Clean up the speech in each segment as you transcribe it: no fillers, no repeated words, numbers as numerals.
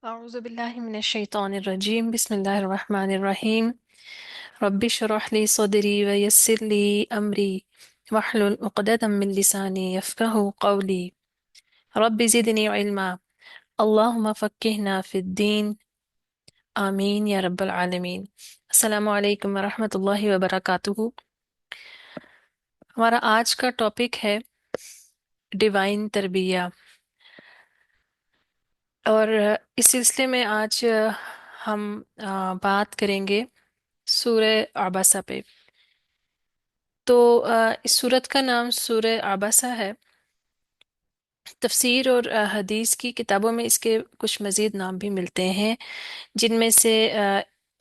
أعوذ بالله من الشيطان الرجيم بسم الله الرحمن الرحيم رب اشرح لي صدري ويسر لي أمري واحلل عقدة من لساني يفقه قولي رب زدني علما اللهم فقهنا في الدين آمين يا رب العالمين. السلام علیکم ورحمۃ اللہ وبرکاتہ. ہمارا آج کا ٹاپک ہے ڈیوائن تربیہ، اور اس سلسلے میں آج ہم بات کریں گے سورہ عبسہ پہ. تو اس سورت کا نام سورہ عبسہ ہے. تفسیر اور حدیث کی کتابوں میں اس کے کچھ مزید نام بھی ملتے ہیں، جن میں سے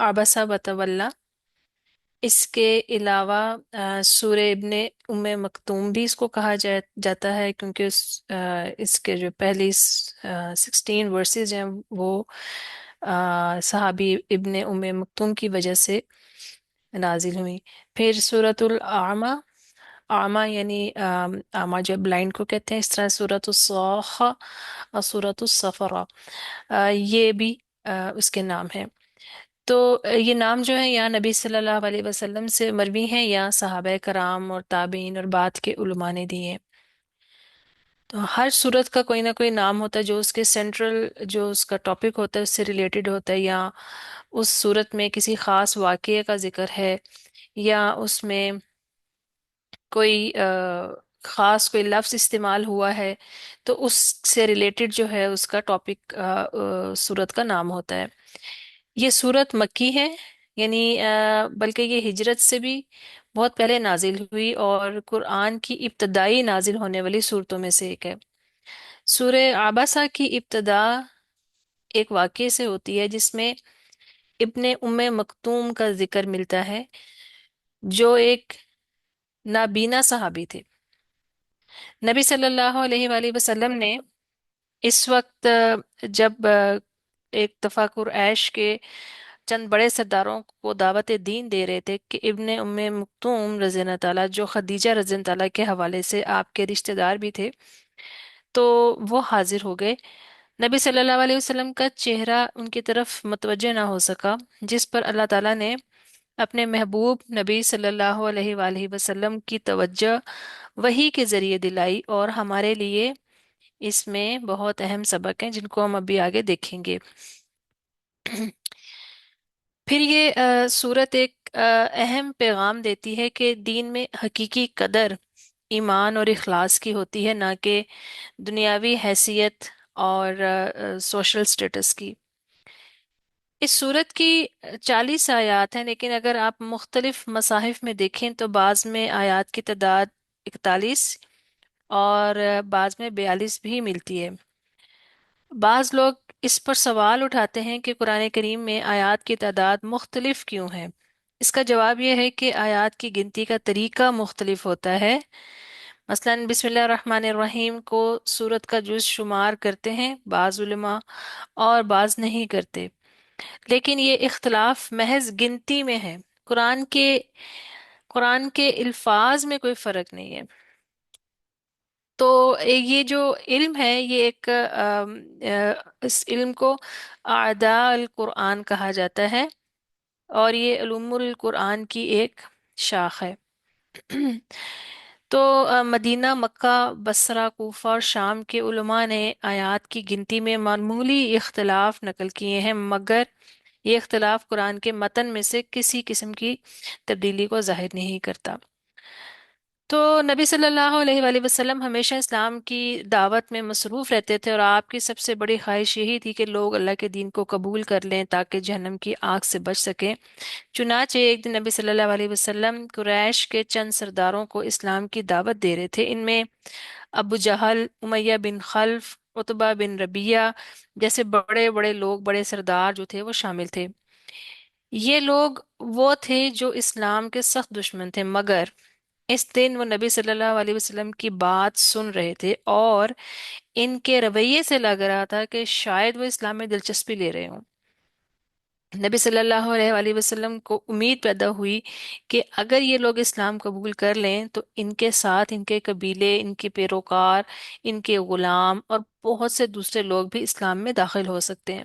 عبسہ وتولی. اس کے علاوہ سورہ ابن ام مکتوم بھی اس کو کہا جاتا ہے، کیونکہ اس کے جو پہلی 16 ورسز ہیں وہ صحابی ابن ام مکتوم کی وجہ سے نازل ہوئی. پھر سورۃ الاعمى، اعمى یعنی اعمى جو بلائنڈ کو کہتے ہیں. اس طرح سورۃ الصاخہ اور سورۃ الصفرہ یہ بھی اس کے نام ہیں. تو یہ نام جو ہے یا نبی صلی اللہ علیہ وسلم سے مروی ہیں یا صحابہ کرام اور تابعین اور بعد کے علماء نے دیے ہیں. تو ہر صورت کا کوئی نہ کوئی نام ہوتا ہے جو اس کے سینٹرل، جو اس کا ٹاپک ہوتا ہے اس سے ریلیٹڈ ہوتا ہے، یا اس صورت میں کسی خاص واقعے کا ذکر ہے، یا اس میں کوئی خاص کوئی لفظ استعمال ہوا ہے، تو اس سے ریلیٹڈ جو ہے اس کا ٹاپک صورت کا نام ہوتا ہے. یہ صورت مکی ہے، یعنی بلکہ یہ ہجرت سے بھی بہت پہلے نازل ہوئی اور قرآن کی ابتدائی نازل ہونے والی صورتوں میں سے ایک ہے. سورہ عبسہ کی ابتدا ایک واقعے سے ہوتی ہے جس میں ابن ام مکتوم کا ذکر ملتا ہے، جو ایک نابینا صحابی تھے. نبی صلی اللہ علیہ وآلہ وسلم نے اس وقت جب ایک دفعہ قریش کے چند بڑے سرداروں کو دعوت دین دے رہے تھے کہ ابن ام مکتوم رضی اللہ تعالیٰ، جو خدیجہ رضی اللہ تعالیٰ کے حوالے سے آپ کے رشتہ دار بھی تھے، تو وہ حاضر ہو گئے. نبی صلی اللہ علیہ وسلم کا چہرہ ان کی طرف متوجہ نہ ہو سکا، جس پر اللہ تعالیٰ نے اپنے محبوب نبی صلی اللہ علیہ وآلہ وسلم کی توجہ وحی کے ذریعے دلائی، اور ہمارے لیے اس میں بہت اہم سبق ہیں جن کو ہم ابھی آگے دیکھیں گے. پھر یہ صورت ایک اہم پیغام دیتی ہے کہ دین میں حقیقی قدر ایمان اور اخلاص کی ہوتی ہے، نہ کہ دنیاوی حیثیت اور سوشل سٹیٹس کی. اس صورت کی 40 آیات ہیں، لیکن اگر آپ مختلف مصاحف میں دیکھیں تو بعض میں آیات کی تعداد 41 اور بعض میں 42 بھی ملتی ہے. بعض لوگ اس پر سوال اٹھاتے ہیں کہ قرآن کریم میں آیات کی تعداد مختلف کیوں ہے. اس کا جواب یہ ہے کہ آیات کی گنتی کا طریقہ مختلف ہوتا ہے. مثلا بسم اللہ الرحمن الرحیم کو سورت کا جز شمار کرتے ہیں بعض علماء، اور بعض نہیں کرتے، لیکن یہ اختلاف محض گنتی میں ہے. قرآن کے الفاظ میں کوئی فرق نہیں ہے. تو یہ جو علم ہے یہ ایک اس علم کو اعداء القرآن کہا جاتا ہے، اور یہ علوم القرآن کی ایک شاخ ہے. تو مدینہ، مکہ، بصرہ، کوفہ اور شام کے علماء نے آیات کی گنتی میں معمولی اختلاف نقل کیے ہیں، مگر یہ اختلاف قرآن کے متن میں سے کسی قسم کی تبدیلی کو ظاہر نہیں کرتا. تو نبی صلی اللہ علیہ وآلہ وسلم ہمیشہ اسلام کی دعوت میں مصروف رہتے تھے، اور آپ کی سب سے بڑی خواہش یہی تھی کہ لوگ اللہ کے دین کو قبول کر لیں تاکہ جہنم کی آگ سے بچ سکیں. چنانچہ ایک دن نبی صلی اللہ علیہ وسلم قریش کے چند سرداروں کو اسلام کی دعوت دے رہے تھے. ان میں ابو جہل، امیہ بن خلف، عتبہ بن ربیعہ جیسے بڑے بڑے لوگ، بڑے سردار جو تھے وہ شامل تھے. یہ لوگ وہ تھے جو اسلام کے سخت دشمن تھے، مگر اس دن وہ نبی صلی اللہ علیہ وسلم کی بات سن رہے تھے، اور ان کے رویے سے لگ رہا تھا کہ شاید وہ اسلام میں دلچسپی لے رہے ہوں. نبی صلی اللہ علیہ وآلہ وسلم کو امید پیدا ہوئی کہ اگر یہ لوگ اسلام قبول کر لیں تو ان کے ساتھ ان کے قبیلے، ان کے پیروکار، ان کے غلام اور بہت سے دوسرے لوگ بھی اسلام میں داخل ہو سکتے ہیں.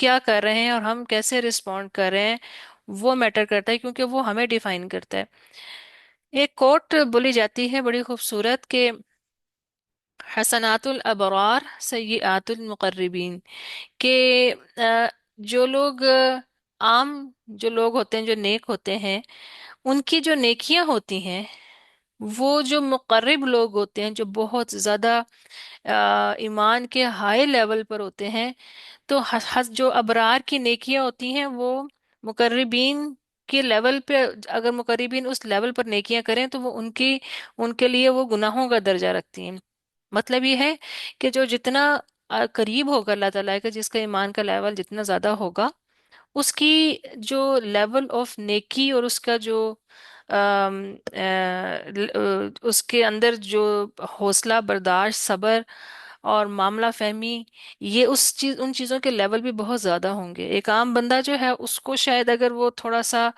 کیا کر رہے ہیں اور ہم کیسے رسپونڈ کر رہے ہیں، وہ میٹر کرتا ہے، کیونکہ وہ ہمیں ڈیفائن کرتا ہے۔ ایک کوٹ بولی جاتی ہے بڑی خوبصورت کہ حسنات الابرار سیئات المقربین، کہ جو لوگ عام جو لوگ ہوتے ہیں، جو نیک ہوتے ہیں، ان کی جو نیکیاں ہوتی ہیں، وہ جو مقرب لوگ ہوتے ہیں، جو بہت زیادہ ایمان کے ہائی لیول پر ہوتے ہیں، تو جو ابرار کی نیکیاں ہوتی ہیں وہ مقربین کے لیول پہ، اگر مقربین اس لیول پر نیکیاں کریں تو وہ ان کے لیے وہ گناہوں کا درجہ رکھتی ہیں۔ مطلب یہ ہے کہ جو جتنا قریب ہوگا اللہ تعالیٰ کا، جس کا ایمان کا لیول جتنا زیادہ ہوگا، اس کی جو لیول آف نیکی اور اس کا جو آم، اس کے اندر جو حوصلہ برداشت، صبر اور معاملہ فہمی، یہ ان چیزوں کے لیول بھی بہت زیادہ ہوں گے۔ ایک عام بندہ جو ہے، اس کو شاید اگر وہ تھوڑا سا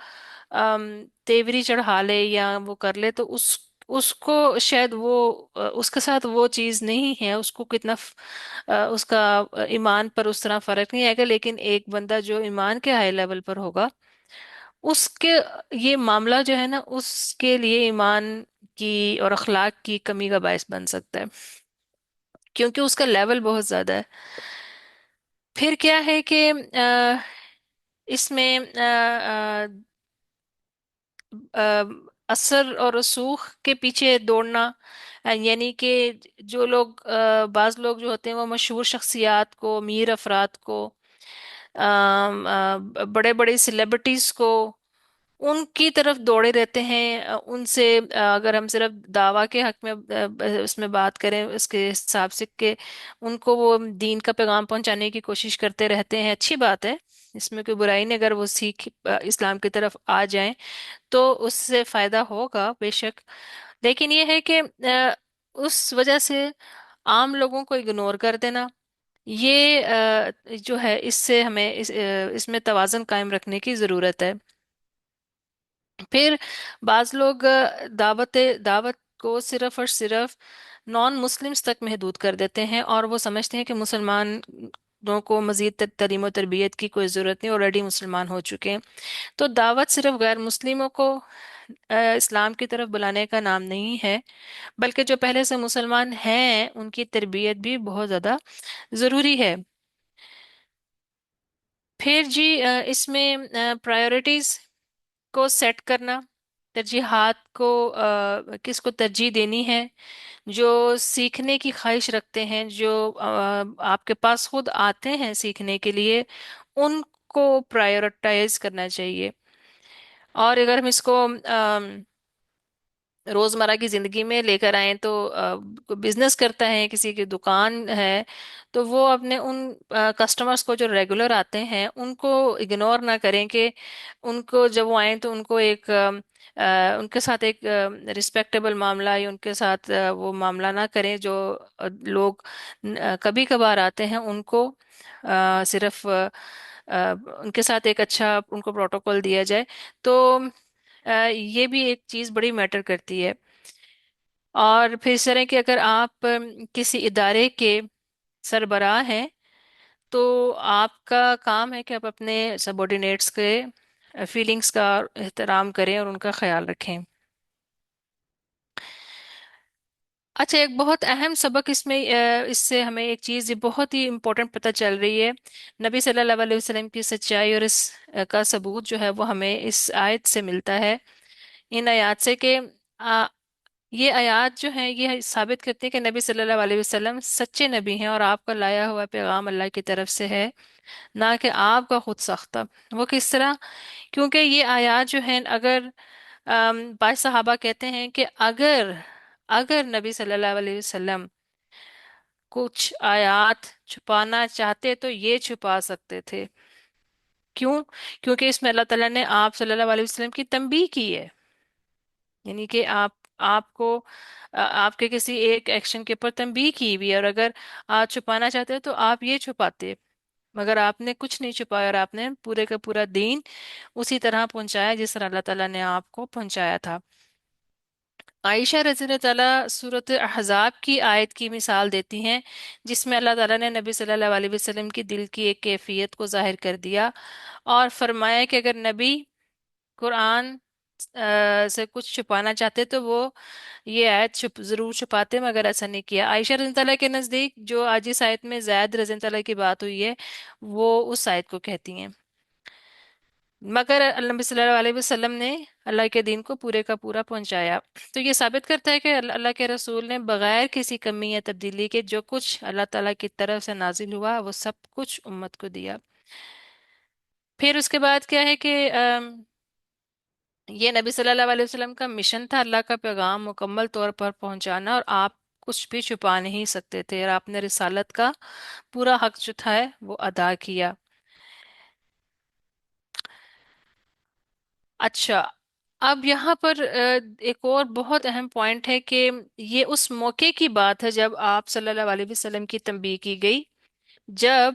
تیوری چڑھا لے یا وہ کر لے، تو اس کو شاید وہ اس کے ساتھ وہ چیز نہیں ہے، اس کو کتنا اس کا ایمان پر اس طرح فرق نہیں آئے گا۔ لیکن ایک بندہ جو ایمان کے ہائی لیول پر ہوگا، اس کے یہ معاملہ جو ہے نا، اس کے لیے ایمان کی اور اخلاق کی کمی کا باعث بن سکتا ہے، کیونکہ اس کا لیول بہت زیادہ ہے۔ پھر کیا ہے کہ اس میں آ، اثر اور رسوخ کے پیچھے دوڑنا، یعنی کہ جو لوگ بعض لوگ جو ہوتے ہیں وہ مشہور شخصیات کو، امیر افراد کو، بڑے بڑے سیلیبریٹیز کو، ان کی طرف دوڑے رہتے ہیں۔ ان سے اگر ہم صرف دعویٰ کے حق میں اس میں بات کریں، اس کے حساب سے کہ ان کو وہ دین کا پیغام پہنچانے کی کوشش کرتے رہتے ہیں، اچھی بات ہے، اس میں کوئی برائی نہیں، اگر وہ سیکھ اسلام کی طرف آ جائیں تو اس سے فائدہ ہوگا بے شک۔ لیکن یہ ہے کہ اس وجہ سے عام لوگوں کو اگنور کر دینا، یہ جو ہے، اس سے ہمیں اس میں توازن قائم رکھنے کی ضرورت ہے۔ پھر بعض لوگ دعوت کو صرف اور صرف نان مسلمز تک محدود کر دیتے ہیں، اور وہ سمجھتے ہیں کہ مسلمانوں کو مزید تعلیم و تربیت کی کوئی ضرورت نہیں، آلریڈی مسلمان ہو چکے ہیں۔ تو دعوت صرف غیر مسلموں کو اسلام کی طرف بلانے کا نام نہیں ہے، بلکہ جو پہلے سے مسلمان ہیں ان کی تربیت بھی بہت زیادہ ضروری ہے۔ پھر جی اس میں پرائیورٹیز کو سیٹ کرنا، ترجیحات کو کس کو ترجیح دینی ہے، جو سیکھنے کی خواہش رکھتے ہیں، جو آپ کے پاس خود آتے ہیں سیکھنے کے لیے، ان کو پرائیورٹائز کرنا چاہیے۔ اور اگر ہم اس کو روزمرہ کی زندگی میں لے کر آئیں تو کوئی بزنس کرتا ہے، کسی کی دکان ہے، تو وہ اپنے ان کسٹمرز کو جو ریگولر آتے ہیں ان کو اگنور نہ کریں، کہ ان کو جب وہ آئیں تو ان کو ایک ان کے ساتھ ایک رسپیکٹیبل معاملہ، یا ان کے ساتھ وہ معاملہ نہ کریں جو لوگ کبھی کبھار آتے ہیں، ان کو صرف ان کے ساتھ ایک اچھا ان کو پروٹوکول دیا جائے۔ تو یہ بھی ایک چیز بڑی میٹر کرتی ہے۔ اور پھر اس طرح کہ اگر آپ کسی ادارے کے سربراہ ہیں، تو آپ کا کام ہے کہ آپ اپنے سبورڈینیٹس کے فیلنگز کا احترام کریں اور ان کا خیال رکھیں۔ اچھا، ایک بہت اہم سبق اس میں اس سے ہمیں ایک چیز یہ بہت ہی امپورٹنٹ پتہ چل رہی ہے، نبی صلی اللہ علیہ وسلم کی سچائی، اور اس کا ثبوت جو ہے وہ ہمیں اس آیت سے ملتا ہے، ان آیات سے، کہ آ، یہ آیات جو ہیں یہ ثابت کرتی ہیں کہ نبی صلی اللہ علیہ وسلم سچے نبی ہیں، اور آپ کا لایا ہوا پیغام اللہ کی طرف سے ہے، نہ کہ آپ کا خود ساختہ۔ وہ کس طرح؟ کیونکہ یہ آیات جو ہیں، اگر بعض صحابہ کہتے ہیں کہ اگر نبی صلی اللہ علیہ وسلم کچھ آیات چھپانا چاہتے تو یہ چھپا سکتے تھے۔ کیوں؟ کیونکہ اس میں اللہ تعالیٰ نے آپ صلی اللہ علیہ وسلم کی تنبیہ کی ہے، یعنی کہ آپ کو آپ کے کسی ایک ایکشن کے اوپر تنبیہ کی بھی ہے، اور اگر آپ چھپانا چاہتے تو آپ یہ چھپاتے، مگر آپ نے کچھ نہیں چھپایا، اور آپ نے پورے کا پورا دین اسی طرح پہنچایا جس طرح اللہ تعالیٰ نے آپ کو پہنچایا تھا۔ عائشہ رضی اللہ تعالیٰ صورت احزاب کی آیت کی مثال دیتی ہیں، جس میں اللہ تعالیٰ نے نبی صلی اللہ علیہ وسلم کی دل کی ایک کیفیت کو ظاہر کر دیا، اور فرمایا کہ اگر نبی قرآن سے کچھ چھپانا چاہتے تو وہ یہ آیت ضرور چھپاتے، مگر ایسا نہیں کیا۔ عائشہ رضی اللہ تعالیٰ کے نزدیک جو آج اس آیت میں زید رضی اللہ تعالیٰ کی بات ہوئی ہے، وہ اس آیت کو کہتی ہیں، مگر اللہ نبی صلی اللہ علیہ وسلم نے اللہ کے دین کو پورے کا پورا پہنچایا۔ تو یہ ثابت کرتا ہے کہ اللہ کے رسول نے بغیر کسی کمی یا تبدیلی کے جو کچھ اللہ تعالیٰ کی طرف سے نازل ہوا وہ سب کچھ امت کو دیا۔ پھر اس کے بعد کیا ہے کہ یہ نبی صلی اللہ علیہ وسلم کا مشن تھا، اللہ کا پیغام مکمل طور پر پہنچانا، اور آپ کچھ بھی چھپا نہیں سکتے تھے، اور آپ نے رسالت کا پورا حق جو تھا وہ ادا کیا۔ اچھا، اب یہاں پر ایک اور بہت اہم پوائنٹ ہے کہ یہ اس موقع کی بات ہے جب آپ صلی اللہ علیہ وسلم کی تنبیہ کی گئی، جب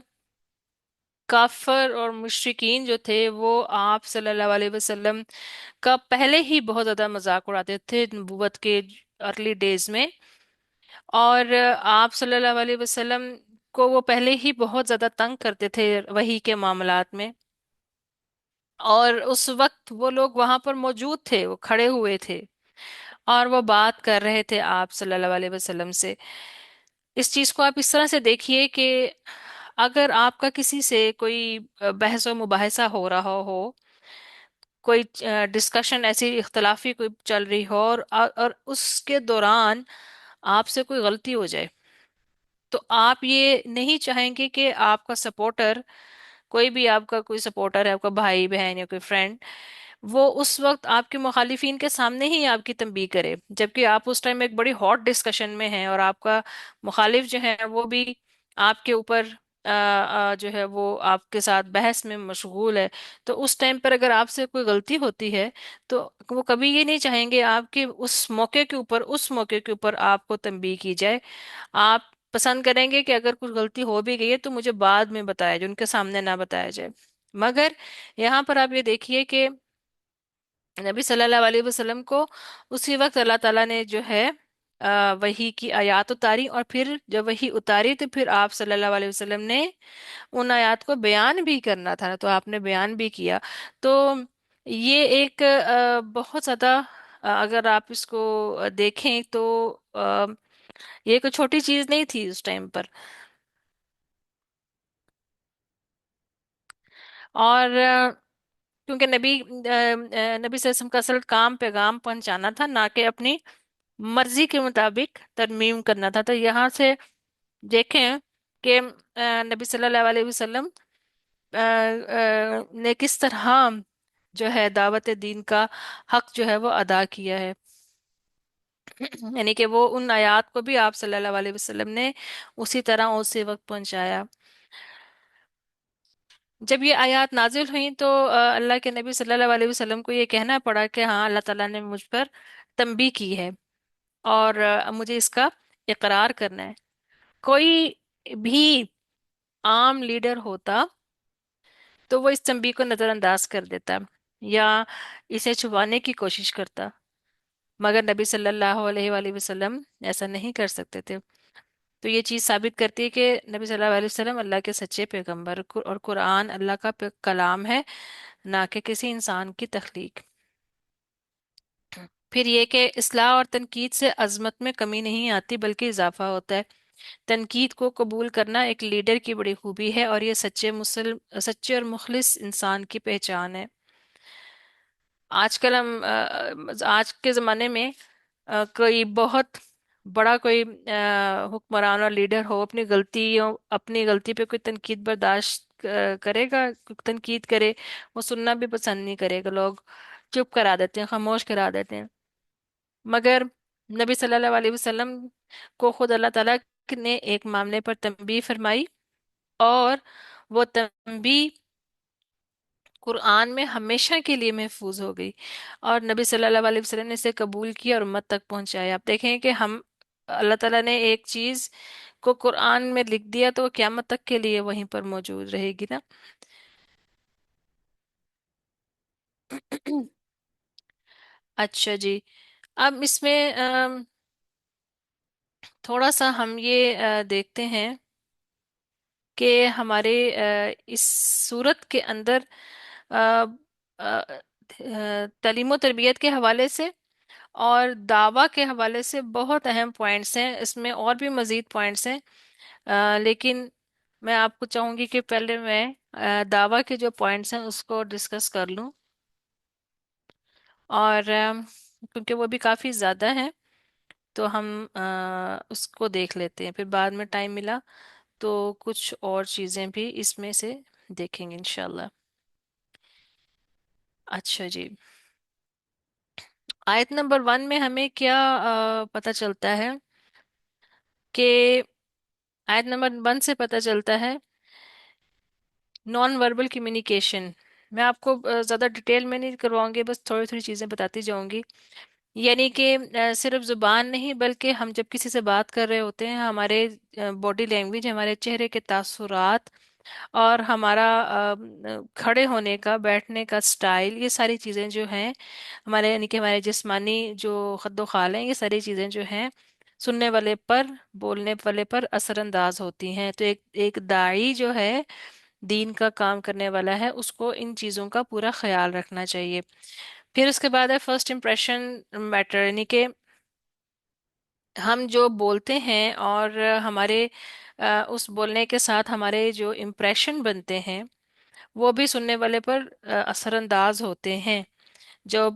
کافر اور مشرکین جو تھے وہ آپ صلی اللہ علیہ وسلم کا پہلے ہی بہت زیادہ مذاق اڑاتے تھے نبوت کے ارلی ڈیز میں، اور آپ صلی اللہ علیہ وسلم کو وہ پہلے ہی بہت زیادہ تنگ کرتے تھے وحی کے معاملات میں، اور اس وقت وہ لوگ وہاں پر موجود تھے، وہ کھڑے ہوئے تھے اور وہ بات کر رہے تھے آپ صلی اللہ علیہ وسلم سے۔ اس چیز کو آپ اس طرح سے دیکھیے کہ اگر آپ کا کسی سے کوئی بحث و مباحثہ ہو رہا ہو، کوئی ڈسکشن ایسی اختلافی کوئی چل رہی ہو، اور اس کے دوران آپ سے کوئی غلطی ہو جائے، تو آپ یہ نہیں چاہیں گے کہ آپ کا سپورٹر، کوئی بھی آپ کا کوئی سپورٹر ہے، آپ کا بھائی بہن یا کوئی فرینڈ، وہ اس وقت آپ کے مخالفین کے سامنے ہی آپ کی تنبیہ کرے، جبکہ آپ اس ٹائم ایک بڑی ہاٹ ڈسکشن میں ہیں، اور آپ کا مخالف جو ہے وہ بھی آپ کے اوپر جو ہے وہ آپ کے ساتھ بحث میں مشغول ہے۔ تو اس ٹائم پر اگر آپ سے کوئی غلطی ہوتی ہے تو وہ کبھی یہ نہیں چاہیں گے آپ کے اس موقع کے اوپر آپ کو تنبیہ کی جائے۔ آپ پسند کریں گے کہ اگر کچھ غلطی ہو بھی گئی ہے تو مجھے بعد میں بتایا جائے، ان کے سامنے نہ بتایا جائے۔ مگر یہاں پر آپ یہ دیکھیے کہ نبی صلی اللہ علیہ وسلم کو اسی وقت اللہ تعالیٰ نے جو ہے وحی کی آیات اتاری، اور پھر جب وحی اتاری تو پھر آپ صلی اللہ علیہ وسلم نے ان آیات کو بیان بھی کرنا تھا، تو آپ نے بیان بھی کیا۔ تو یہ ایک بہت زیادہ اگر آپ اس کو دیکھیں تو یہ کوئی چھوٹی چیز نہیں تھی اس ٹائم پر۔ اور کیونکہ نبی صلی اللہ علیہ وسلم کا اصل کام پیغام پہنچانا تھا، نہ کہ اپنی مرضی کے مطابق ترمیم کرنا تھا۔ تو یہاں سے دیکھیں کہ نبی صلی اللہ علیہ وسلم نے کس طرح جو ہے دعوت دین کا حق جو ہے وہ ادا کیا ہے، یعنی کہ وہ ان آیات کو بھی آپ صلی اللہ علیہ وسلم نے اسی طرح اسی وقت پہنچایا۔ جب یہ آیات نازل ہوئیں تو اللہ کے نبی صلی اللہ علیہ وسلم کو یہ کہنا پڑا کہ ہاں، اللہ تعالیٰ نے مجھ پر تنبیہ کی ہے، اور مجھے اس کا اقرار کرنا ہے۔ کوئی بھی عام لیڈر ہوتا تو وہ اس تنبیہ کو نظر انداز کر دیتا یا اسے چھپانے کی کوشش کرتا، مگر نبی صلی اللہ علیہ وآلہ وسلم ایسا نہیں کر سکتے تھے۔ تو یہ چیز ثابت کرتی ہے کہ نبی صلی اللہ علیہ وسلم اللہ کے سچے پیغمبر، اور قرآن اللہ کا کلام ہے، نہ کہ کسی انسان کی تخلیق۔ پھر یہ کہ اصلاح اور تنقید سے عظمت میں کمی نہیں آتی بلکہ اضافہ ہوتا ہے۔ تنقید کو قبول کرنا ایک لیڈر کی بڑی خوبی ہے، اور یہ سچے اور مخلص انسان کی پہچان ہے۔ آج کل ہم آج کے زمانے میں کوئی بہت بڑا کوئی حکمران اور لیڈر ہو، اپنی غلطی پہ کوئی تنقید برداشت کرے گا؟ کوئی تنقید کرے وہ سننا بھی پسند نہیں کرے گا، لوگ چپ کرا دیتے ہیں، خاموش کرا دیتے ہیں۔ مگر نبی صلی اللہ علیہ وسلم کو خود اللہ تعالیٰ نے ایک معاملے پر تنبیہ فرمائی، اور وہ تنبیہ قرآن میں ہمیشہ کے لیے محفوظ ہو گئی، اور نبی صلی اللہ علیہ وسلم نے اسے قبول کیا اور امت تک پہنچایا۔ آپ دیکھیں کہ اللہ تعالیٰ نے ایک چیز کو قرآن میں لکھ دیا تو وہ قیامت تک کے لیے وہیں پر موجود رہے گی نا۔ اچھا جی، اب اس میں تھوڑا سا ہم یہ دیکھتے ہیں کہ ہمارے اس صورت کے اندر آ، آ، تعلیم و تربیت کے حوالے سے اور دعویٰ کے حوالے سے بہت اہم پوائنٹس ہیں، اس میں اور بھی مزید پوائنٹس ہیں، لیکن میں آپ کو چاہوں گی کہ پہلے میں دعویٰ کے جو پوائنٹس ہیں اس کو ڈسکس کر لوں، اور کیونکہ وہ بھی کافی زیادہ ہیں تو ہم اس کو دیکھ لیتے ہیں، پھر بعد میں ٹائم ملا تو کچھ اور چیزیں بھی اس میں سے دیکھیں گے انشاءاللہ۔ اچھا جی، آیت نمبر 1 میں ہمیں کیا پتہ چلتا ہے کہ آیت نمبر 1 سے پتہ چلتا ہے نان وربل کمیونیکیشن۔ میں آپ کو زیادہ ڈیٹیل میں نہیں کرواؤں گی، بس تھوڑی تھوڑی چیزیں بتاتی جاؤں گی۔ یعنی کہ صرف زبان نہیں بلکہ ہم جب کسی سے بات کر رہے ہوتے ہیں، ہمارے باڈی لینگویج، ہمارے چہرے کے تاثرات اور ہمارا کھڑے ہونے کا، بیٹھنے کا سٹائل، یہ ساری چیزیں جو ہیں ہمارے، یعنی کہ ہمارے جسمانی جو خد و خال ہیں، یہ ساری چیزیں جو ہیں سننے والے پر، بولنے والے پر اثر انداز ہوتی ہیں۔ تو ایک ایک داعی جو ہے، دین کا کام کرنے والا ہے، اس کو ان چیزوں کا پورا خیال رکھنا چاہیے۔ پھر اس کے بعد ہے فرسٹ امپریشن میٹر، یعنی کہ ہم جو بولتے ہیں اور ہمارے اس بولنے کے ساتھ ہمارے جو امپریشن بنتے ہیں وہ بھی سننے والے پر اثر انداز ہوتے ہیں۔ جو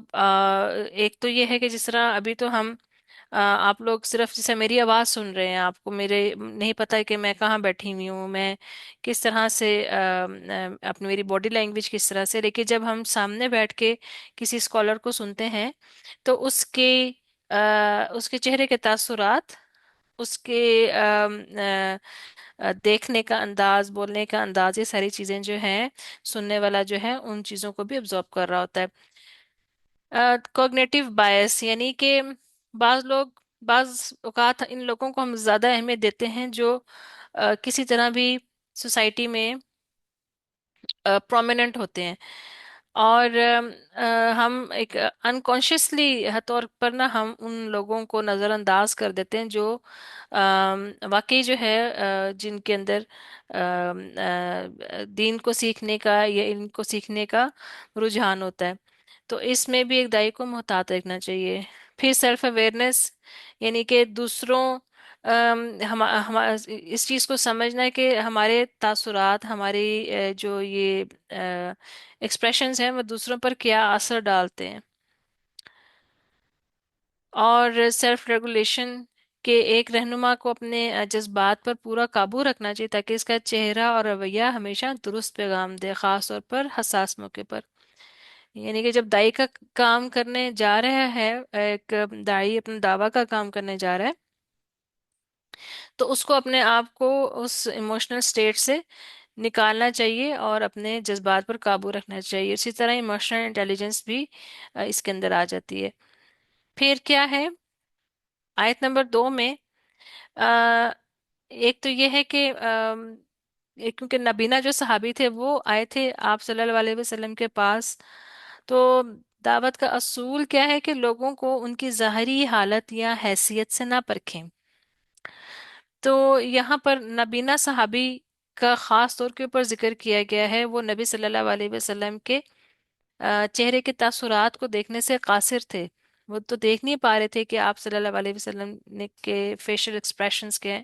ایک تو یہ ہے کہ جس طرح ابھی تو ہم آپ لوگ صرف جیسے میری آواز سن رہے ہیں، آپ کو میرے نہیں پتہ ہے کہ میں کہاں بیٹھی ہوئی ہوں، میں کس طرح سے اپنی میری باڈی لینگویج کس طرح سے، لیکن جب ہم سامنے بیٹھ کے کسی اسکالر کو سنتے ہیں تو اس کے چہرے کے تاثرات، اس کے دیکھنے کا انداز، بولنے کا انداز، یہ ساری چیزیں جو ہیں سننے والا جو ہے ان چیزوں کو بھی ابزارب کر رہا ہوتا ہے۔ کوگنیٹو بائس، یعنی کہ بعض لوگ، بعض اوقات ان لوگوں کو ہم زیادہ اہمیت دیتے ہیں جو کسی طرح بھی سوسائٹی میں پرومیننٹ ہوتے ہیں، اور ہم ایک انکانشیسلی طور پر نا ہم ان لوگوں کو نظر انداز کر دیتے ہیں جو واقعی جو ہے جن کے اندر دین کو سیکھنے کا یا علم کو سیکھنے کا رجحان ہوتا ہے۔ تو اس میں بھی ایک دائی کو محتاط رکھنا چاہیے۔ پھر سیلف اویئرنیس، یعنی کہ دوسروں اس چیز کو سمجھنا ہے کہ ہمارے تاثرات، ہماری جو یہ ایکسپریشنز ہیں وہ دوسروں پر کیا اثر ڈالتے ہیں۔ اور سیلف ریگولیشن، کہ ایک رہنما کو اپنے جذبات پر پورا قابو رکھنا چاہیے تاکہ اس کا چہرہ اور رویہ ہمیشہ درست پیغام دے، خاص طور پر حساس موقع پر۔ یعنی کہ جب دائی کا کام کرنے جا رہا ہے، ایک دائی اپنا دعویٰ کا کام کرنے جا رہا ہے، تو اس کو اپنے آپ کو اس ایموشنل سٹیٹ سے نکالنا چاہیے اور اپنے جذبات پر قابو رکھنا چاہیے۔ اسی طرح ایموشنل انٹیلیجنس بھی اس کے اندر آ جاتی ہے۔ پھر کیا ہے آیت نمبر 2 میں؟ آ، ایک تو یہ ہے کہ کیونکہ نبینا جو صحابی تھے وہ آئے تھے آپ صلی اللہ علیہ وسلم کے پاس، تو دعوت کا اصول کیا ہے کہ لوگوں کو ان کی ظاہری حالت یا حیثیت سے نہ پرکھیں۔ تو یہاں پر نبینا صحابی کا خاص طور کے اوپر ذکر کیا گیا ہے، وہ نبی صلی اللہ علیہ وسلم کے چہرے کے تاثرات کو دیکھنے سے قاصر تھے، وہ تو دیکھ نہیں پا رہے تھے کہ آپ صلی اللہ علیہ وسلم نے کے فیشل ایکسپریشنز کے ہیں۔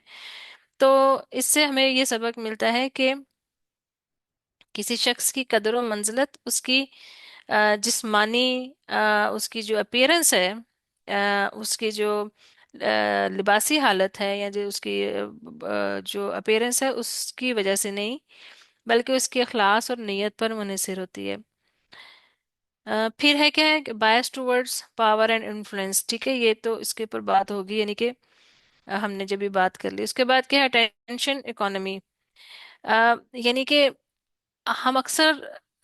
تو اس سے ہمیں یہ سبق ملتا ہے کہ کسی شخص کی قدر و منزلت اس کی جسمانی، اس کی جو اپیرنس ہے، اس کی جو لباسی حالت ہے، یا جو اس کی جو اپیرنس ہے اس کی وجہ سے نہیں، بلکہ اس کے اخلاص اور نیت پر منحصر ہوتی ہے۔ پھر ہے کیا ہے بایس ٹورڈز پاور اینڈ انفلوئنس، ٹھیک ہے، یہ تو اس کے اوپر بات ہوگی، یعنی کہ ہم نے جب بھی بات کر لی۔ اس کے بعد کیا ہے اٹینشن اکانومی، یعنی کہ ہم اکثر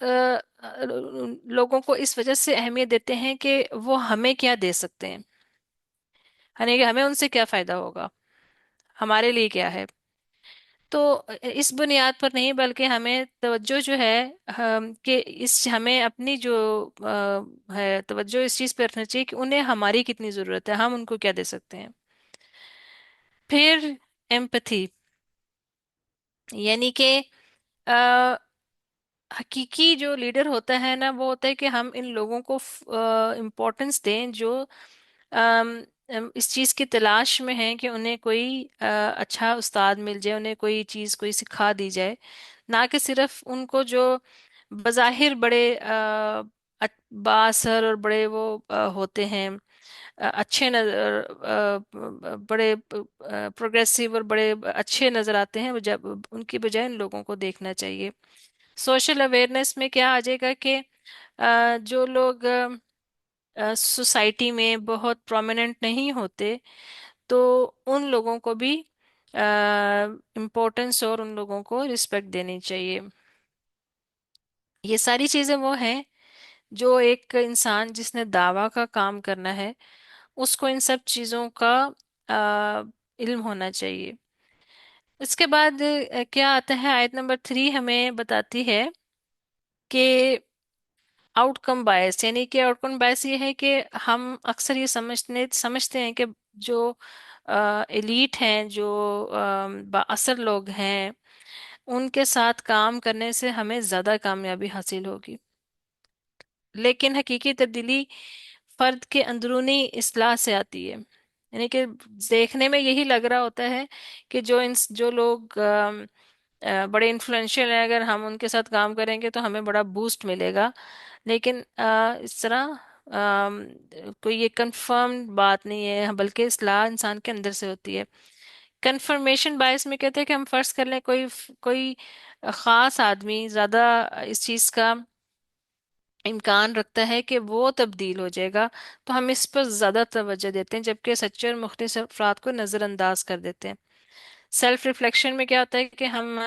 آ، آ، لوگوں کو اس وجہ سے اہمیت دیتے ہیں کہ وہ ہمیں کیا دے سکتے ہیں، یعنی کہ ہمیں ان سے کیا فائدہ ہوگا، ہمارے لیے کیا ہے۔ تو اس بنیاد پر نہیں، بلکہ ہمیں توجہ جو ہے کہ اس ہمیں اپنی جو ہے توجہ اس چیز پہ رکھنا چاہیے کہ انہیں ہماری کتنی ضرورت ہے، ہم ان کو کیا دے سکتے ہیں۔ پھر ایمپتھی، یعنی کہ حقیقی جو لیڈر ہوتا ہے نا، وہ ہوتا ہے کہ ہم ان لوگوں کو امپورٹنس دیں جو ام، اس چیز کی تلاش میں ہیں کہ انہیں کوئی اچھا استاد مل جائے، انہیں کوئی چیز کوئی سکھا دی جائے، نہ کہ صرف ان کو جو بظاہر بڑے بااثر اور بڑے وہ ہوتے ہیں، اچھے نظر بڑے پروگریسو اور بڑے اچھے نظر آتے ہیں، جب ان کی بجائے ان لوگوں کو دیکھنا چاہیے۔ سوشل اویئرنیس میں کیا آ جائے گا کہ جو لوگ سوسائٹی میں بہت پرومیننٹ نہیں ہوتے، تو ان لوگوں کو بھی امپورٹنس اور ان لوگوں کو رسپیکٹ دینی چاہیے۔ یہ ساری چیزیں وہ ہیں جو ایک انسان جس نے دعویٰ کا کام کرنا ہے، اس کو ان سب چیزوں کا علم ہونا چاہیے۔ اس کے بعد کیا آتا ہے، آیت نمبر 3 ہمیں بتاتی ہے کہ آؤٹ کم بائس، یعنی کہ آؤٹ کم بائس یہ ہے کہ ہم اکثر یہ سمجھتے ہیں کہ جو ایلیٹ ہیں، جو بااثر لوگ ہیں، ان کے ساتھ کام کرنے سے ہمیں زیادہ کامیابی حاصل ہوگی، لیکن حقیقی تبدیلی فرد کے اندرونی اصلاح سے آتی ہے۔ یعنی کہ دیکھنے میں یہی لگ رہا ہوتا ہے کہ جو لوگ بڑے انفلوئنشیل ہیں، اگر ہم ان کے ساتھ کام کریں گے تو ہمیں بڑا بوسٹ ملے گا، لیکن اس طرح کوئی یہ کنفرم بات نہیں ہے، بلکہ اصلاح انسان کے اندر سے ہوتی ہے۔ کنفرمیشن باعث میں کہتے ہیں کہ ہم فرض کر لیں کوئی خاص آدمی زیادہ اس چیز کا امکان رکھتا ہے کہ وہ تبدیل ہو جائے گا، تو ہم اس پر زیادہ توجہ دیتے ہیں، جبکہ سچے اور مخلص افراد کو نظر انداز کر دیتے ہیں۔ سیلف ریفلیکشن میں کیا ہوتا ہے کہ ہم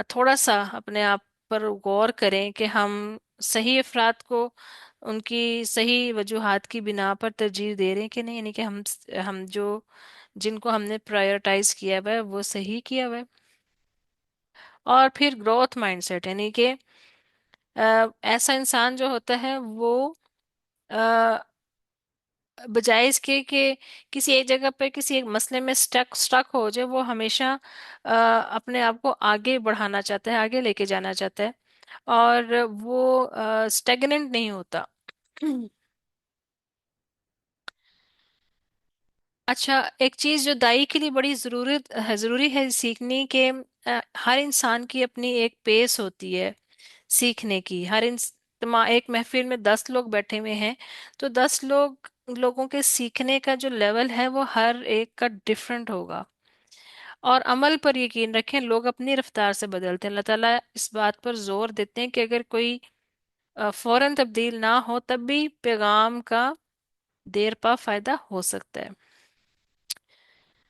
تھوڑا سا اپنے آپ پر غور کریں کہ ہم صحیح افراد کو ان کی صحیح وجوہات کی بنا پر ترجیح دے رہے ہیں کہ نہیں، یعنی کہ ہم جن کو ہم نے پرائیورٹائز کیا ہوا ہے وہ صحیح کیا ہوا ہے۔ اور پھر گروتھ مائنڈ سیٹ، یعنی کہ ایسا انسان جو ہوتا ہے وہ بجائے اس کے کہ کسی ایک جگہ پہ کسی ایک مسئلے میں سٹک ہو جائے، وہ ہمیشہ اپنے آپ کو آگے بڑھانا چاہتا ہے، آگے لے کے جانا چاہتا ہے، اور وہ اسٹیگننٹ نہیں ہوتا۔ اچھا، ایک چیز جو دائی کے لیے بڑی ضروری ہے سیکھنی، کہ ہر انسان کی اپنی ایک پیس ہوتی ہے سیکھنے کی۔ ایک محفل میں 10 لوگ بیٹھے ہوئے ہیں، تو 10 لوگوں کے سیکھنے کا جو لیول ہے وہ ہر ایک کا ڈفرنٹ ہوگا۔ اور عمل پر یقین رکھیں، لوگ اپنی رفتار سے بدلتے ہیں۔ اللہ تعالیٰ اس بات پر زور دیتے ہیں کہ اگر کوئی فوراً تبدیل نہ ہو، تب بھی پیغام کا دیر پا فائدہ ہو سکتا ہے۔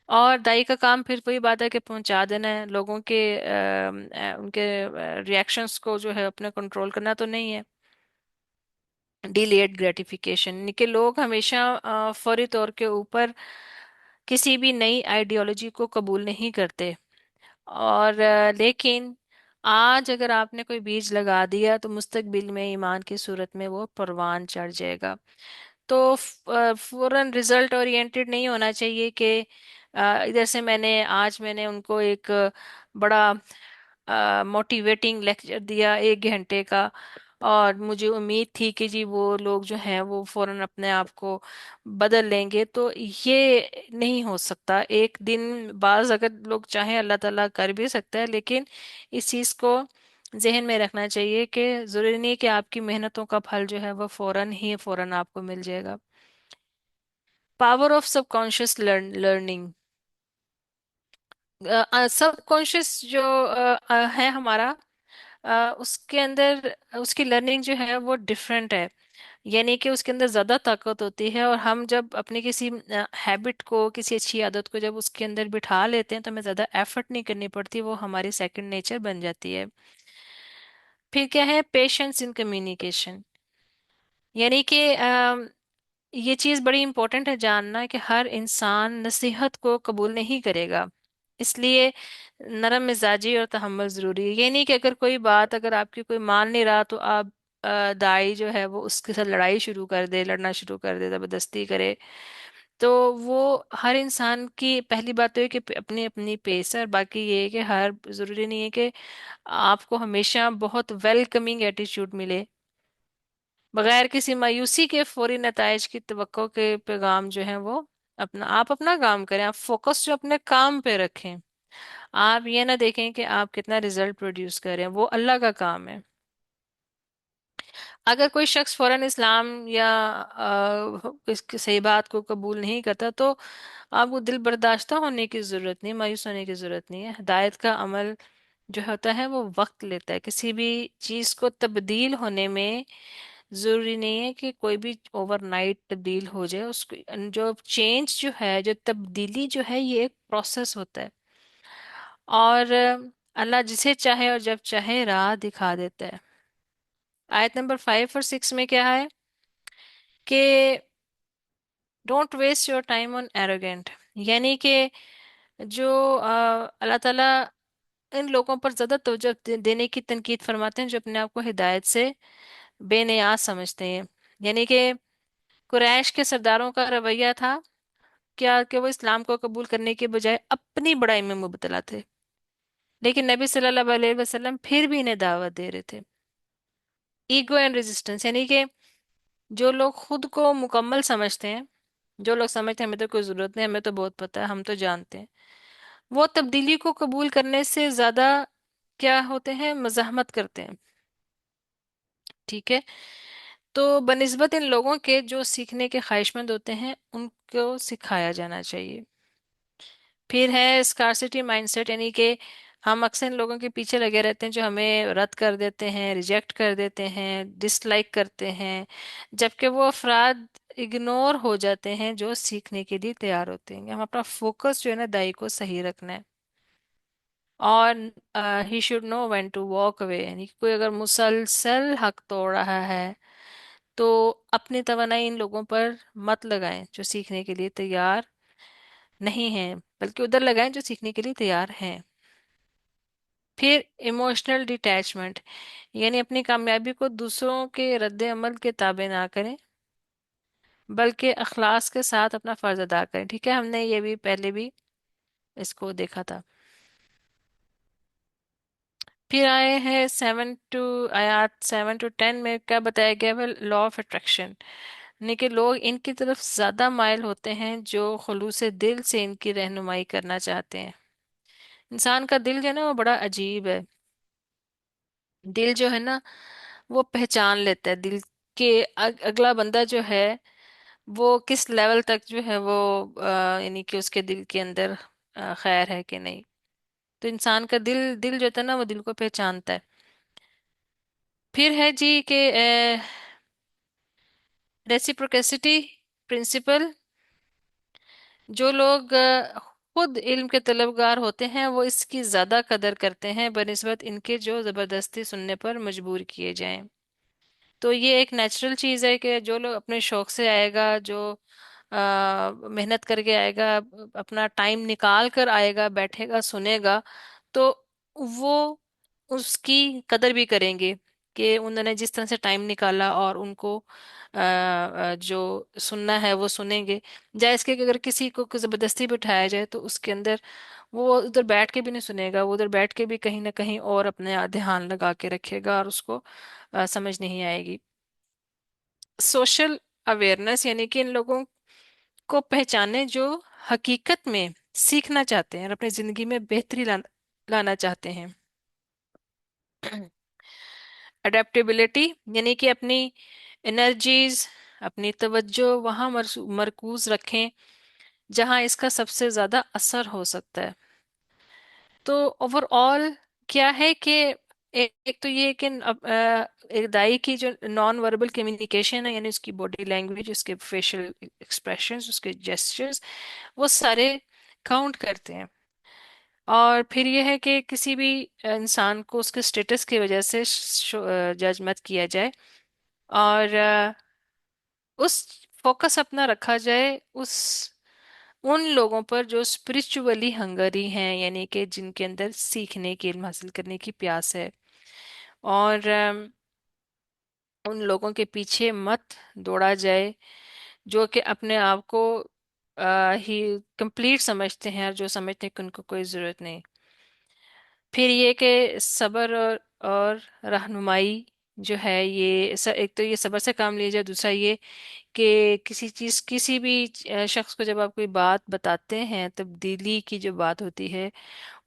اور دائی کا کام پھر وہی بات ہے کہ پہنچا دینا ہے، لوگوں کے ان کے ریئیکشنز کو جو ہے اپنے کنٹرول کرنا تو نہیں ہے۔ ڈیلیٹ گریٹیفیکیشن، یعنی کہ لوگ ہمیشہ فوری طور کے اوپر کسی بھی نئی آئیڈیالوجی کو قبول نہیں کرتے، اور لیکن آج اگر آپ نے کوئی بیج لگا دیا تو مستقبل میں ایمان کی صورت میں وہ پروان چڑھ جائے گا۔ تو فوراً رزلٹ اورینٹیڈ نہیں ہونا چاہیے کہ ادھر سے آج میں نے ان کو ایک بڑا موٹیویٹنگ لیکچر دیا 1 گھنٹے کا، اور مجھے امید تھی کہ جی وہ لوگ جو ہیں وہ فوراً اپنے آپ کو بدل لیں گے، تو یہ نہیں ہو سکتا۔ ایک دن بعض اگر لوگ چاہیں اللہ تعالیٰ کر بھی سکتا ہے، لیکن اس چیز کو ذہن میں رکھنا چاہیے کہ ضروری نہیں کہ آپ کی محنتوں کا پھل جو ہے وہ فوراً آپ کو مل جائے گا۔ Power of subconscious learning, subconscious جو ہے ہمارا، اس کے اندر اس کی لرننگ جو ہے وہ ڈفرینٹ ہے، یعنی کہ اس کے اندر زیادہ طاقت ہوتی ہے، اور ہم جب اپنی کسی ہیبٹ کو، کسی اچھی عادت کو جب اس کے اندر بٹھا لیتے ہیں تو ہمیں زیادہ ایفرٹ نہیں کرنی پڑتی، وہ ہماری سیکنڈ نیچر بن جاتی ہے۔ پھر کیا ہے، پیشنس ان کمیونیکیشن، یعنی کہ یہ چیز بڑی امپورٹنٹ ہے جاننا کہ ہر انسان نصیحت کو قبول نہیں کرے گا، اس لیے نرم مزاجی اور تحمل ضروری ہے. یہ نہیں کہ اگر کوئی بات اگر آپ کی کوئی مان نہیں رہا تو آپ دائی جو ہے وہ اس کے ساتھ لڑائی شروع کر دے، لڑنا شروع کر دے، زبردستی کرے. تو وہ ہر انسان کی پہلی بات تو ہے کہ اپنی اپنی پیس ہے، اور باقی یہ ہے کہ ہر ضروری نہیں ہے کہ آپ کو ہمیشہ بہت ویلکمنگ ایٹیچیوڈ ملے. بغیر کسی مایوسی کے فوری نتائج کی توقع کے پیغام جو ہیں وہ آپ اپنا کام کریں، آپ فوکس جو اپنے کام پہ رکھیں. آپ یہ نہ دیکھیں کہ آپ کتنا رزلٹ پروڈیوس کریں، وہ اللہ کا کام ہے. اگر کوئی شخص فوراً اسلام یا اس کی صحیح بات کو قبول نہیں کرتا تو آپ کو دل برداشتہ ہونے کی ضرورت نہیں، مایوس ہونے کی ضرورت نہیں ہے. ہدایت کا عمل جو ہوتا ہے وہ وقت لیتا ہے. کسی بھی چیز کو تبدیل ہونے میں ضروری نہیں ہے کہ کوئی بھی اوور نائٹ تبدیل ہو جائے. اس کو جو چینج جو ہے، جو تبدیلی جو ہے، یہ ایک پروسیس ہوتا ہے. اور اللہ جسے چاہے اور جب چاہے راہ دکھا دیتا ہے. آیت نمبر 5 اور 6 میں کیا ہے کہ don't waste your time on arrogant, یعنی کہ جو اللہ تعالیٰ ان لوگوں پر زیادہ توجہ دینے کی تنقید فرماتے ہیں جو اپنے آپ کو ہدایت سے بے نیاز سمجھتے ہیں. یعنی کہ قریش کے سرداروں کا رویہ تھا کیا کہ وہ اسلام کو قبول کرنے کے بجائے اپنی بڑائی میں مبتلا تھے، لیکن نبی صلی اللہ علیہ وسلم پھر بھی انہیں دعوت دے رہے تھے. ایگو اینڈ ریزسٹنس، یعنی کہ جو لوگ خود کو مکمل سمجھتے ہیں، جو لوگ سمجھتے ہیں ہمیں تو کوئی ضرورت نہیں، ہمیں تو بہت پتہ ہے، ہم تو جانتے ہیں، وہ تبدیلی کو قبول کرنے سے زیادہ کیا ہوتے ہیں، مزاحمت کرتے ہیں. ٹھیک ہے. تو بنسبت ان لوگوں کے جو سیکھنے کے خواہش مند ہوتے ہیں ان کو سکھایا جانا چاہیے. پھر ہے اسکارسٹی مائنڈ سیٹ، یعنی کہ ہم اکثر ان لوگوں کے پیچھے لگے رہتے ہیں جو ہمیں رد کر دیتے ہیں، ریجیکٹ کر دیتے ہیں، ڈس لائک کرتے ہیں، جبکہ وہ افراد اگنور ہو جاتے ہیں جو سیکھنے کے لیے تیار ہوتے ہیں. ہم اپنا فوکس جو ہے نا دائی کو صحیح رکھنا ہے. اور he should know when to walk away, یعنی کہ کوئی اگر مسلسل حق توڑ رہا ہے تو اپنی توانائی ان لوگوں پر مت لگائیں جو سیکھنے کے لیے تیار نہیں ہیں، بلکہ ادھر لگائیں جو سیکھنے کے لیے تیار ہیں. پھر ایموشنل ڈیٹیچمنٹ، یعنی اپنی کامیابی کو دوسروں کے رد عمل کے تابع نہ کریں بلکہ اخلاص کے ساتھ اپنا فرض ادا کریں. ٹھیک ہے، ہم نے یہ بھی پہلے بھی اس کو دیکھا تھا. پھر آئے ہیں آیات 7 to 10 میں کیا بتایا گیا ہے، لا آف اٹریکشن، یعنی کہ لوگ ان کی طرف زیادہ مائل ہوتے ہیں جو خلوص دل سے ان کی رہنمائی کرنا چاہتے ہیں. انسان کا دل جو ہے نا وہ بڑا عجیب ہے. دل جو ہے نا وہ پہچان لیتا ہے دل کے اگلا بندہ جو ہے وہ کس لیول تک جو ہے وہ یعنی کہ اس کے دل کے اندر خیر ہے کہ نہیں. تو انسان کا دل جو ہوتا ہے نا وہ دل کو پہچانتا ہے. پھر ہے جی کہ ریسیپروکیسٹی پرنسپل، جو لوگ خود علم کے طلبگار ہوتے ہیں وہ اس کی زیادہ قدر کرتے ہیں بنسبت ان کے جو زبردستی سننے پر مجبور کیے جائیں. تو یہ ایک نیچرل چیز ہے کہ جو لوگ اپنے شوق سے آئے گا، جو محنت کر کے آئے گا، اپنا ٹائم نکال کر آئے گا، بیٹھے گا، سنے گا، تو وہ اس کی قدر بھی کریں گے کہ انہوں نے جس طرح سے ٹائم نکالا اور ان کو جو سننا ہے وہ سنیں گے. جائز کہ اگر کسی کو زبردستی بٹھایا جائے تو اس کے اندر وہ ادھر بیٹھ کے بھی نہیں سنے گا، وہ ادھر بیٹھ کے بھی کہیں نہ کہیں اور اپنے دھیان لگا کے رکھے گا اور اس کو سمجھ نہیں آئے گی. سوشل اویئرنیس، یعنی کہ ان لوگوں کو پہچانے جو حقیقت میں سیکھنا چاہتے ہیں اور اپنی زندگی میں بہتری لانا چاہتے ہیں. اڈیپٹیبلٹی، یعنی کہ اپنی انرجیز، اپنی توجہ وہاں مرکوز رکھیں جہاں اس کا سب سے زیادہ اثر ہو سکتا ہے. تو اوور آل کیا ہے کہ ایک تو یہ کہ ایک دائی کی جو نان وربل کمیونیکیشن ہے، یعنی اس کی باڈی لینگویج، اس کے فیشل ایکسپریشنز، اس کے جیسچرز، وہ سارے کاؤنٹ کرتے ہیں. اور پھر یہ ہے کہ کسی بھی انسان کو اس کے سٹیٹس کی وجہ سے جج مت کیا جائے، اور اس فوکس اپنا رکھا جائے اس ان لوگوں پر جو اسپرچولی ہنگری ہیں، یعنی کہ جن کے اندر سیکھنے کی، علم حاصل کرنے کی پیاس ہے، اور ان لوگوں کے پیچھے مت دوڑا جائے جو کہ اپنے آپ کو ہی کمپلیٹ سمجھتے ہیں، اور جو سمجھتے ہیں کہ ان کو کوئی ضرورت نہیں۔ پھر یہ کہ صبر اور رہنمائی جو ہے، یہ ایک تو یہ صبر سے کام لیا جائے، دوسرا یہ کہ کسی چیز، کسی بھی شخص کو جب آپ کوئی بات بتاتے ہیں، تبدیلی کی جو بات ہوتی ہے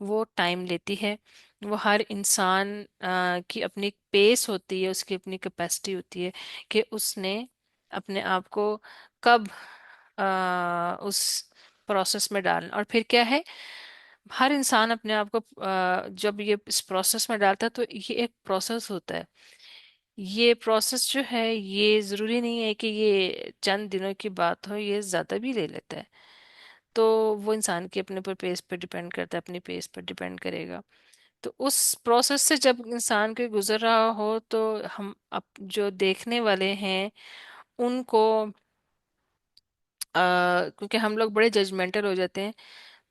وہ ٹائم لیتی ہے۔ وہ ہر انسان کی اپنی پیس ہوتی ہے، اس کی اپنی کیپیسٹی ہوتی ہے کہ اس نے اپنے آپ کو کب اس پروسیس میں ڈالنا۔ اور پھر کیا ہے، ہر انسان اپنے آپ کو جب یہ اس پروسیس میں ڈالتا ہے تو یہ ایک پروسیس ہوتا ہے۔ یہ پروسیس جو ہے یہ ضروری نہیں ہے کہ یہ چند دنوں کی بات ہو، یہ زیادہ بھی لے لیتا ہے۔ تو وہ انسان کے اپنے پر پیس پر ڈیپینڈ کرتا ہے، اپنی پیس پر ڈیپینڈ کرے گا۔ تو اس پروسیس سے جب انسان کے گزر رہا ہو تو ہم جو دیکھنے والے ہیں ان کو کیونکہ ہم لوگ بڑے ججمنٹل ہو جاتے ہیں،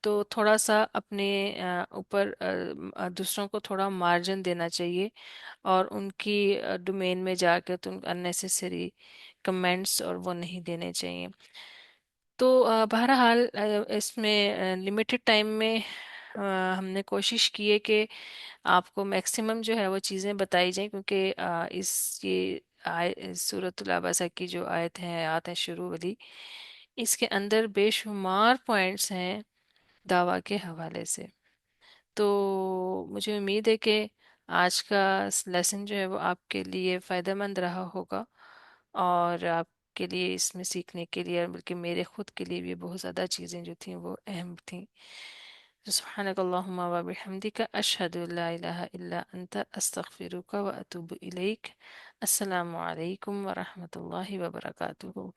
تو تھوڑا سا اپنے اوپر دوسروں کو تھوڑا مارجن دینا چاہیے، اور ان کی ڈومین میں جا کے تم اننیسیسری کمنٹس اور وہ نہیں دینے چاہیے۔ تو بہرحال اس میں لمیٹڈ ٹائم میں ہم نے کوشش کی ہے کہ آپ کو میکسیمم جو ہے وہ چیزیں بتائی جائیں، کیونکہ یہ سورۃ العباسہ کی جو آیت ہیں، آیات ہیں شروع والی، اس کے اندر بے شمار پوائنٹس ہیں دعویٰ کے حوالے سے۔ تو مجھے امید ہے کہ آج کا لیسن جو ہے وہ آپ کے لیے فائدہ مند رہا ہوگا، اور آپ کے لیے اس میں سیکھنے کے لیے، بلکہ میرے خود کے لیے بھی بہت زیادہ چیزیں جو تھیں وہ اہم تھیں۔ سبحانک اللہم و بحمدک، اشہد ان لا الہ الا انت، استغفرک و اتوب الیک۔ السلام علیکم ورحمۃ اللہ وبرکاتہ۔